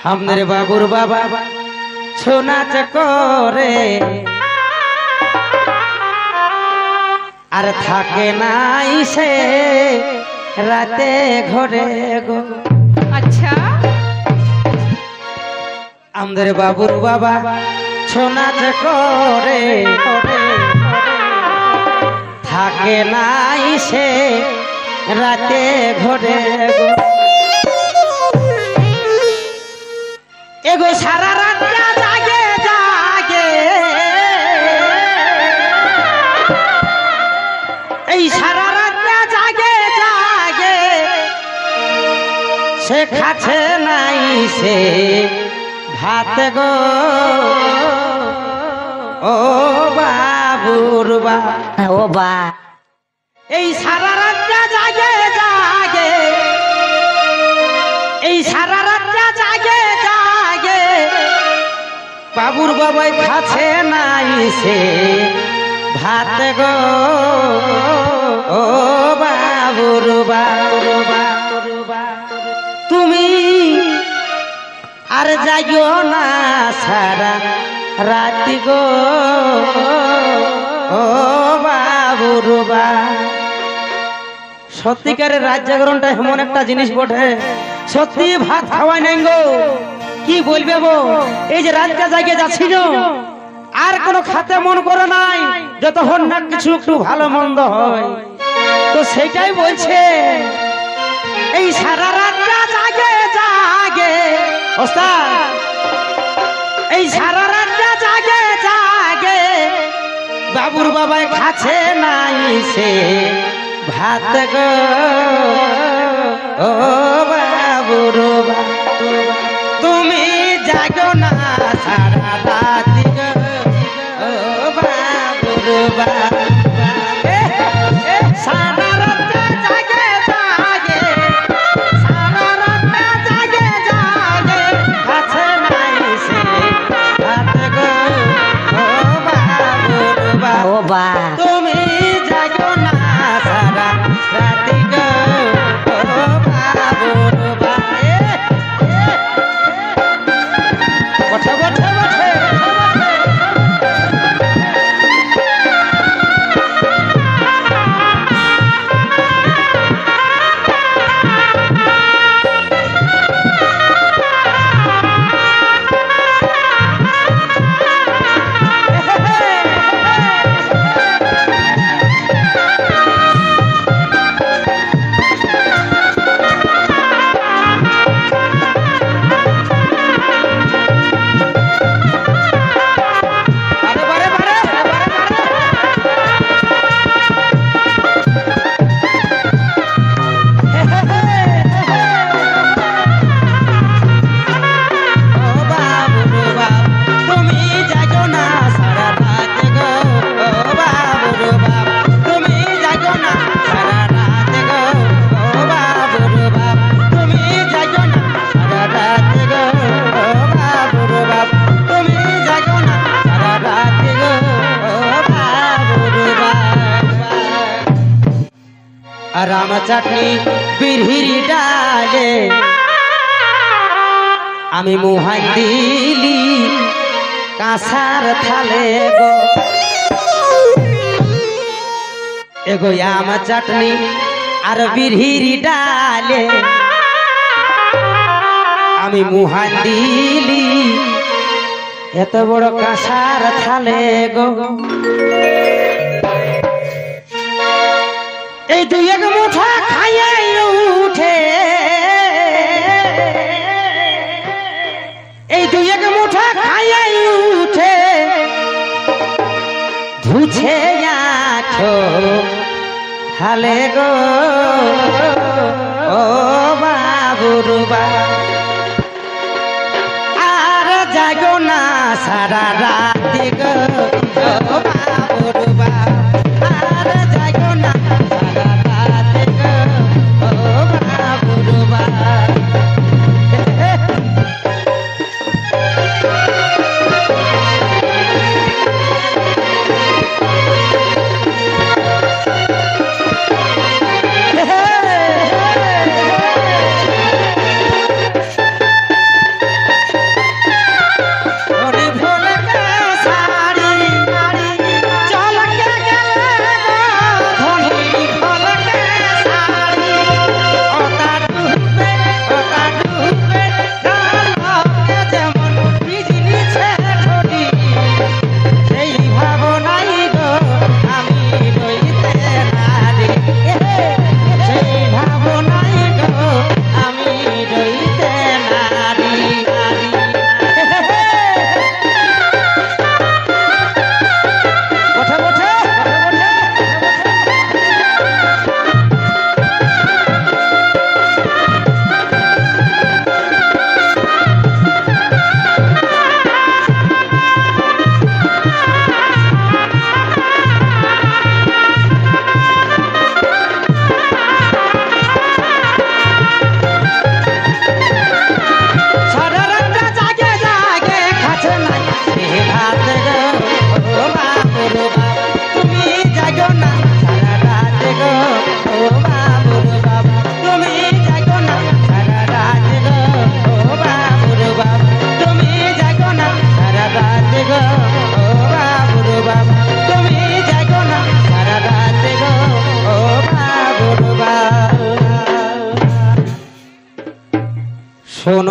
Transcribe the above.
हमरे बाबुर बाबा छोना चकोरे আর থাকে নাই সে রাতে ঘরে গো। আচ্ছা আমাদের বাবুর বাবা ছোনাচ করে থাকে নাই সে রাতে ঘরে গো। এগো সারা রাত জাগে জাগে এই সারা রাত জাগে জাগে সে খাচ্ছে নাই সে ভাত গো। ও বাবুর বা ও বা এই সারা রাত জাগে জাগে এই সারা রাত জাগে জাগে বাবুর বাবাই খাচ্ছে নাই সে ভাত গো। ও বাবুর বা তুমি আর যাইও না সারা রাতি গো। ও বাবুর বা সত্যিকারের রাত জাগরণটা এমন একটা জিনিস বটে, সত্যি ভাত খাওয়াই নাই গো। কি বলবে গো, এই যে রাতটা জাগে যাচ্ছি আর কোনো খাতে মন করে নাই, যতক্ষণ না কিছু একটু ভালো মন্দ হয়। তো সেটাই বলছে এই সারা রাতটা জাগে জাগে ওস্তাদ, এই সারা রাতটা জাগে জাগে বাবুর বাবাই খাচ্ছে নাই সে ভাত গো। ও বাবুর বা তুমি জাগো না সারা রাত গো। ও বাবুর বা সারা রাত জাগে জাগে সারা রাত জাগে জাগে খাচ্ছে নাই সে ভাত গো। ও বাবুর বা ও বা তুমি জাগো না সারা রাতি গো। ও বাবুর বা বঠে বঠে বঠে রাম চাটনি বিড়হির ডালে আমি মুহাই দিলি কাঁসার থালে গো। এগো আম চাটনি আর বিড়হির ডালে আমি মুহাই দিলি এত বড় কাঁসার থালে গো। এই দুই এক মুঠা খাইয়ে উঠে এই দুই এক মুঠা খাইয়ে উঠে ধুছে আছো হালে গো। ও বাবুর বা আর জাগো না সারা রাতি গো। ও বাবুর বা আর জাগো না সারা রাতি গো। ও বাবুর বা শোন